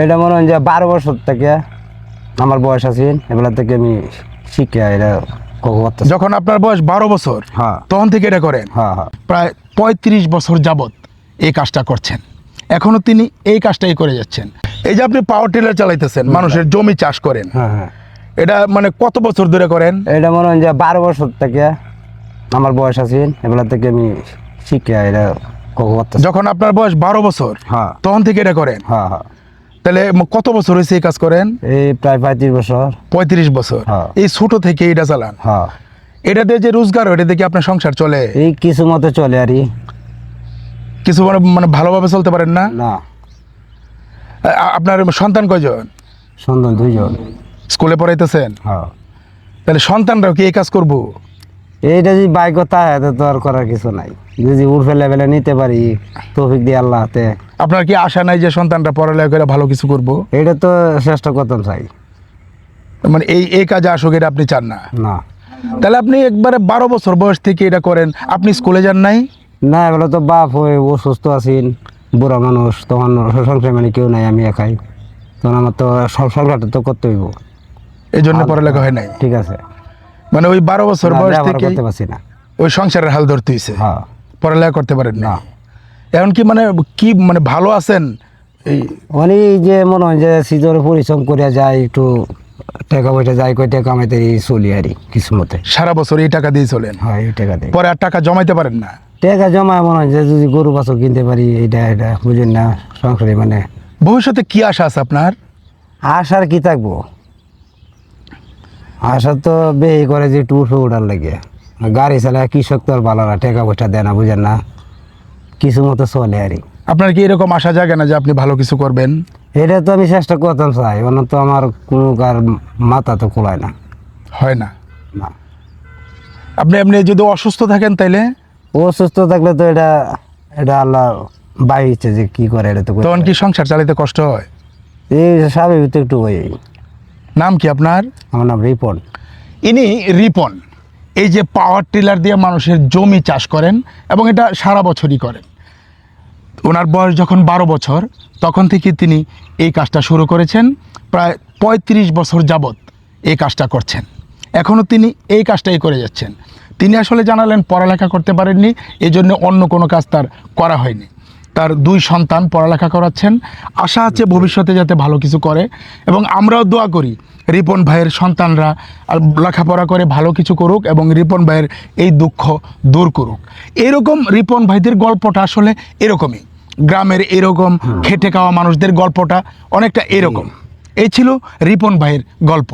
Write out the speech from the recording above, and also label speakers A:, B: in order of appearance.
A: এটা মনে হয় যে 12 বছর থেকে আমার বয়স আছে, এবেলা থেকে আমি শিখে এটা করতেছি।
B: যখন আপনার বয়স 12 বছর
A: হ্যাঁ
B: তখন থেকে এটা করেন?
A: হ্যাঁ হ্যাঁ।
B: প্রায় 35 বছর যাবত এই কাজটা করছেন, এখনো তিনি এই কাজটাই করে যাচ্ছেন। এই যে আপনি পাওয়ার টিলার চালাইতেছেন, মানুষের জমি চাষ করেন,
A: হ্যাঁ হ্যাঁ।
B: এটা মানে কত বছর ধরে করেন?
A: এটা মনে হয় যে 12 বছর থেকে আমার বয়স আছে, এবেলা থেকে আমি শিখে এটা করতেছি।
B: যখন আপনার বয়স 12 বছর
A: হ্যাঁ
B: তখন থেকে এটা করেন?
A: হ্যাঁ হ্যাঁ।
B: তাহলে কত বছর হয়েছে এই কাজ করেন?
A: এই প্রায় 35 বছর।
B: 35 বছর।
A: হ্যাঁ।
B: এই ছোট থেকে এটা চালান?
A: হ্যাঁ।
B: এটা দিয়ে যে রোজগার, এটা দিয়ে কি আপনার সংসার চলে?
A: এই কিছু মতো চলে আর
B: কিছু মানে ভালোভাবে চলতে পারেন না?
A: না।
B: আপনার সন্তান কয়জন?
A: সন্তান 2 জন।
B: স্কুলে পড়াইতেছেন?
A: হ্যাঁ।
B: তাহলে সন্তানরাও কি এই কাজ করবো?
A: এইটা যদি বাইক তা তো আর করার কিছু নাই, যদি উর্ফে লেভেলে নিতে পারি তৌফিক দিয়ে আল্লাহ হাতে।
B: আপনার কি আশা নাই যে সন্তানরা পড়ালেখা করে ভালো কিছু করবো?
A: এটা তো চেষ্টা করতাম চাই।
B: মানে এই কাজে আসুক এটা আপনি চান না?
A: না
B: তাহলে আপনি একবারে 12 বছর বয়স থেকে এটা করেন, আপনি স্কুলে যান নাই?
A: না, এবেলা তো বাপ হয়ে অসুস্থ আছেন, বুড়া মানুষ, তখন সংসার মানে কেউ নাই, আমি একাই, তখন আমার তো সব সংসারটা তো করতে হইব,
B: এই জন্য পড়ালেখা হয় নাই?
A: ঠিক আছে।
B: মানে ওই 12 বছর
A: না,
B: বয়স
A: ব্যবহার
B: থেকে
A: করতে পারছি না।
B: ওই সংসারের হাল ধরতে হয়েছে,
A: হ্যাঁ।
B: পড়ালেখা করতে পারেন না?
A: না।
B: এখন কি মানে কি মানে ভালো আছেন? এই
A: অনেক যে মনে হয় যে সিজরে পরিশ্রম করে যায়, একটু টাকা পয়সা যায়, কয় টাকা কামাইতে চলি আর কিছু মতে।
B: সারা বছর এই টাকা দিয়ে চলেন?
A: হয়, এই টাকা দিয়ে।
B: পরে আর টাকা জমাইতে পারেন না?
A: টাকা জমা মনে হয় যে যদি গরু বাছর কিনতে পারি, এটা বুঝেন না, সংসারে মানে।
B: ভবিষ্যতে কি আশা আছে আপনার?
A: আশার কি থাকবো, আশা তো বেহি করে যে টুর উঠার লাগে, গাড়ি চালায় কৃষক তো আর ভালো না, টাকা পয়সা দেয় না, বুঝেন না, কিছু মতো চলে আর।
B: আপনার কি এরকম আশা জাগে না যে আপনি ভালো কিছু করবেন?
A: এটা তো আমি চেষ্টা করতাম চাই, অন্য তো আমার কোনো কার মাথা তো খোলায় না।
B: হয় না?
A: না।
B: আপনি যদি অসুস্থ থাকেন তাইলে?
A: অসুস্থ থাকলে তো এটা এটা আল্লাহ বাই ইচ্ছে যে কি করে, এটা তো করতে
B: তখন কি
A: হয়।
B: সংসার চালাতে কষ্ট হয়?
A: এই স্বাভাবিক তো একটু ওই।
B: নাম কি আপনার?
A: আমার নাম রিপন।
B: ইনি রিপন এই যে পাওয়ার টিলার দিয়ে মানুষের জমি চাষ করেন এবং এটা সারা বছরই করেন। ওনার বয়স যখন 12 বছর তখন থেকে তিনি এই কাজটা শুরু করেছেন, প্রায় 35 বছর যাবত এই কাজটা করছেন, এখনও তিনি এই কাজটাই করে যাচ্ছেন। তিনি আসলে জানালেন পড়ালেখা করতে পারেননি, এই জন্য অন্য কোনো কাজ তার করা হয়নি। তার 2 সন্তান পড়ালেখা করাচ্ছেন, আশা আছে ভবিষ্যতে যাতে ভালো কিছু করে, এবং আমরাও দোয়া করি রিপন ভাইয়ের সন্তানরা লেখাপড়া করে ভালো কিছু করুক এবং রিপন ভাইয়ের এই দুঃখ দূর করুক। এরকম রিপন ভাইদের গল্পটা আসলে এরকমই, গ্রামের এরকম খেটে খাওয়া মানুষদের গল্পটা অনেকটা এরকম। এই ছিল রিপন ভাইয়ের গল্প।